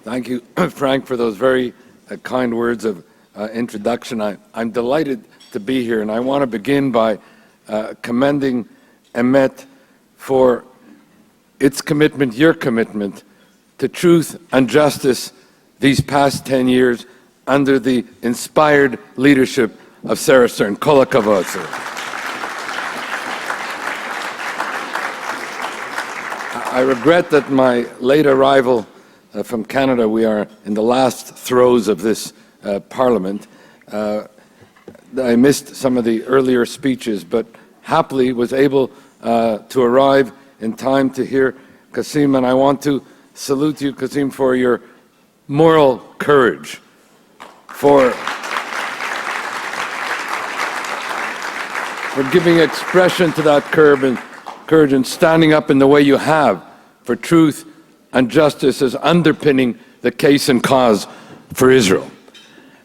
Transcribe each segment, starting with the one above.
Thank you, Frank, for those very kind words of introduction. I'm delighted to be here, and I want to begin by commending EMET for its commitment, your commitment, to truth and justice these past 10 years under the inspired leadership of Sarah Stern. Kol hakavod, sir. I regret that my late arrival from Canada, we are in the last throes of this Parliament. I missed some of the earlier speeches, but happily was able to arrive in time to hear Kasim, and I want to salute you, Kasim, for your moral courage, for giving expression to that courage and standing up in the way you have for truth and justice as underpinning the case and cause for Israel.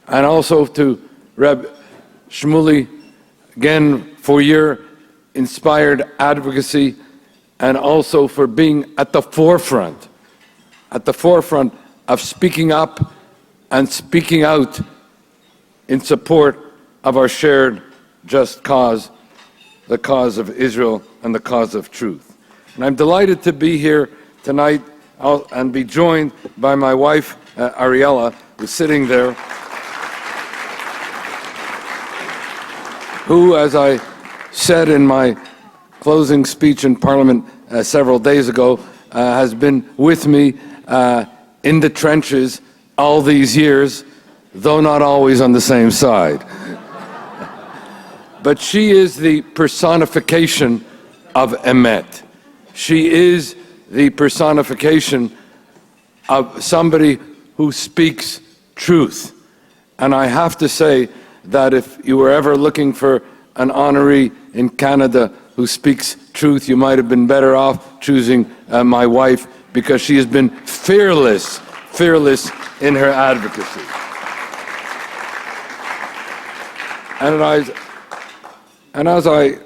And also to Reb Shmuley, again, for your inspired advocacy and also for being at the forefront of speaking up and speaking out in support of our shared just cause, the cause of Israel and the cause of truth. And I'm delighted to be here tonight and be joined by my wife, Ariella, who's sitting there, who, as I said in my closing speech in Parliament several days ago, has been with me in the trenches all these years, though not always on the same side. But she is the personification of EMET. She is the personification of somebody who speaks truth. And I have to say that if you were ever looking for an honoree in Canada who speaks truth, you might have been better off choosing my wife, because she has been fearless in her advocacy. And as I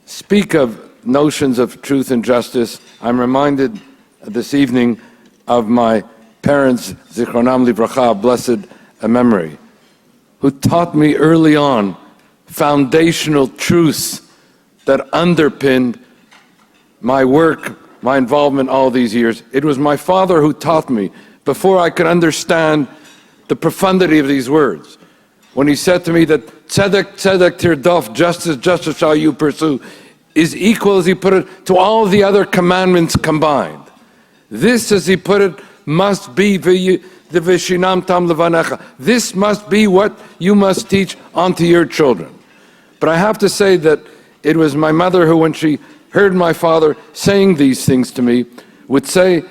speak of notions of truth and justice, I'm reminded this evening of my parents, Zichronam Livracha, blessed memory, who taught me early on foundational truths that underpinned my work, my involvement all these years. It was my father who taught me, before I could understand the profundity of these words, when he said to me that tzedek, tzedek tirdof, justice, justice shall you pursue, is equal, as he put it, to all the other commandments combined. This, as he put it, must be the vishinam tam levanecha. This must be what you must teach onto your children. But I have to say that it was my mother who, when she heard my father saying these things to me, would say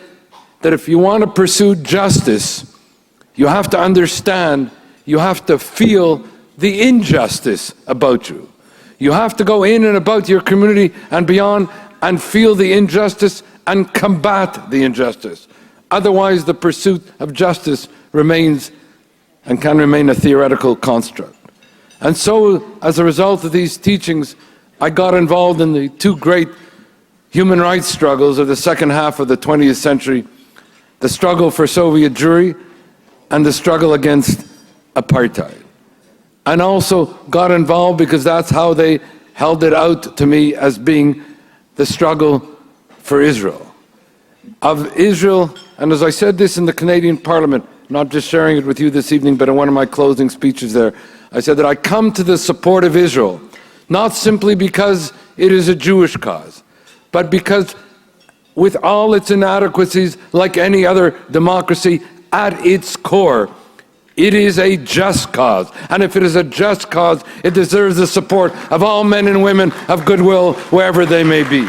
that if you want to pursue justice, you have to understand, you have to feel the injustice about you. You have to go in and about your community and beyond and feel the injustice and combat the injustice. Otherwise, the pursuit of justice remains and can remain a theoretical construct. And so, as a result of these teachings, I got involved in the two great human rights struggles of the second half of the 20th century, the struggle for Soviet Jewry and the struggle against apartheid. And also got involved because that's how they held it out to me, as being the struggle for Israel. Of Israel, and as I said this in the Canadian Parliament, not just sharing it with you this evening, but in one of my closing speeches there, I said that I come to the support of Israel, not simply because it is a Jewish cause, but because with all its inadequacies, like any other democracy, at its core, it is a just cause. And if it is a just cause, it deserves the support of all men and women of goodwill, wherever they may be.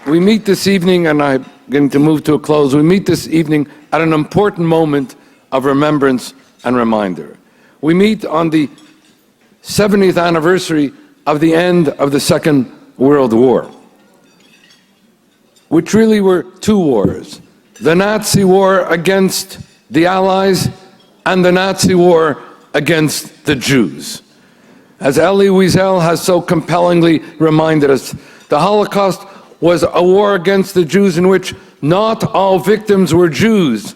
We meet this evening, and I'm going to move to a close, we meet this evening at an important moment of remembrance and reminder. We meet on the 70th anniversary of the end of the Second World War, which really were two wars. The Nazi war against the Allies and the Nazi war against the Jews. As Elie Wiesel has so compellingly reminded us, the Holocaust was a war against the Jews in which not all victims were Jews,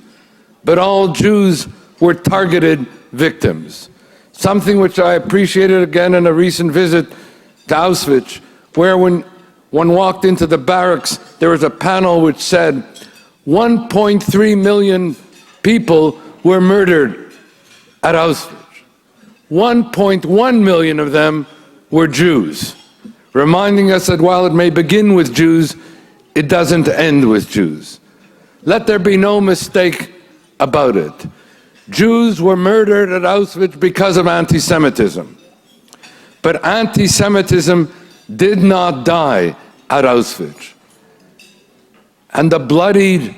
but all Jews were targeted victims. Something which I appreciated again in a recent visit to Auschwitz, where when one walked into the barracks, there was a panel which said 1.3 million people were murdered at Auschwitz. 1.1 million of them were Jews, reminding us that while it may begin with Jews, it doesn't end with Jews. Let there be no mistake about it. Jews were murdered at Auschwitz because of anti-Semitism. But anti-Semitism did not die at Auschwitz. And the bloodied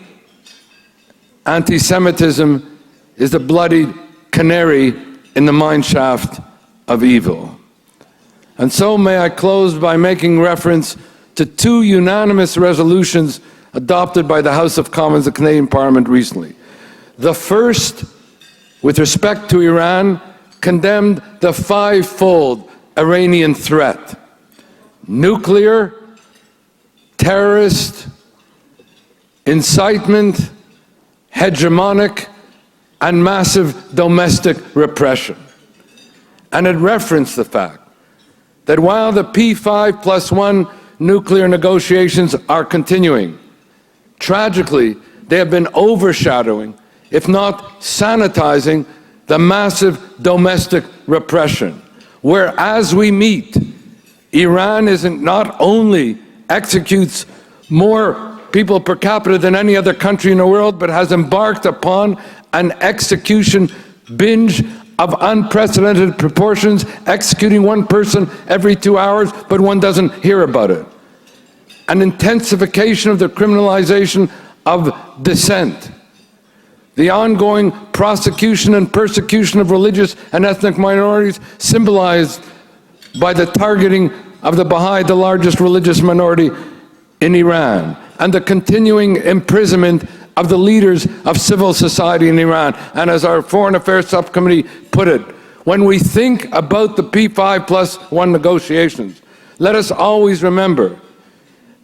anti-Semitism is the bloodied canary in the mineshaft of evil. And so may I close by making reference to two unanimous resolutions adopted by the House of Commons, the Canadian Parliament, recently. The first, with respect to Iran, condemned the five-fold Iranian threat: nuclear, terrorist, incitement, hegemonic, and massive domestic repression. And it referenced the fact that while the P5+1 nuclear negotiations are continuing, tragically, they have been overshadowing, if not sanitizing, the massive domestic repression, where as we meet, Iran not only executes more people per capita than any other country in the world, but has embarked upon an execution binge of unprecedented proportions, executing one person every 2 hours, but one doesn't hear about it. An intensification of the criminalization of dissent. The ongoing prosecution and persecution of religious and ethnic minorities, symbolized by the targeting of the Baha'i, the largest religious minority in Iran, and the continuing imprisonment of the leaders of civil society in Iran. And as our Foreign Affairs Subcommittee put it, when we think about the P5+1 negotiations, let us always remember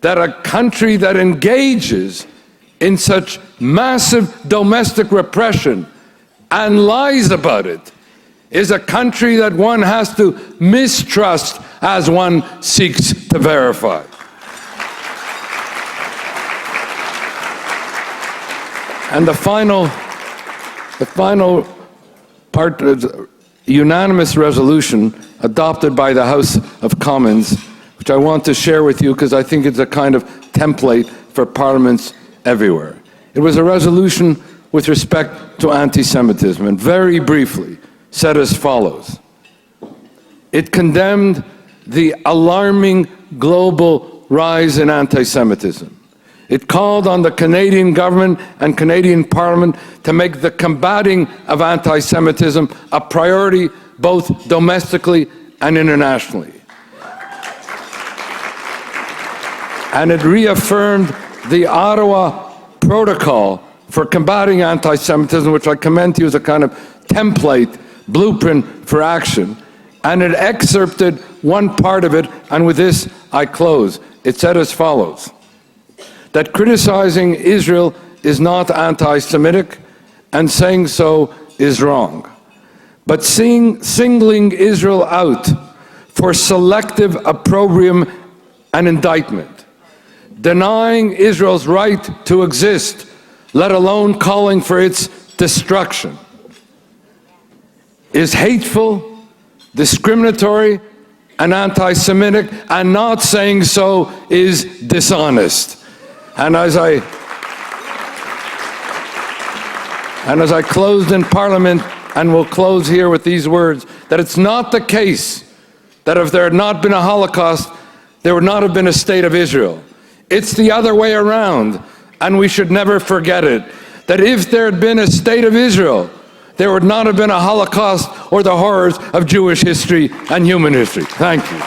that a country that engages in such massive domestic repression and lies about it is a country that one has to mistrust as one seeks to verify. And the final part of the unanimous resolution adopted by the House of Commons, which I want to share with you because I think it's a kind of template for parliaments everywhere. It was a resolution with respect to anti-Semitism, and very briefly said as follows. It condemned the alarming global rise in anti-Semitism. It called on the Canadian government and Canadian Parliament to make the combating of anti-Semitism a priority both domestically and internationally. And it reaffirmed the Ottawa Protocol for combating anti-Semitism, which I commend to you as a kind of template, blueprint for action. And it excerpted one part of it, and with this I close. It said as follows: that criticizing Israel is not anti-Semitic, and saying so is wrong. But singling Israel out for selective opprobrium and indictment, denying Israel's right to exist, let alone calling for its destruction, is hateful, discriminatory, and anti-Semitic, and not saying so is dishonest. And as I closed in Parliament, and will close here with these words, that it's not the case that if there had not been a Holocaust, there would not have been a state of Israel. It's the other way around, and we should never forget it. That if there had been a state of Israel, there would not have been a Holocaust or the horrors of Jewish history and human history. Thank you.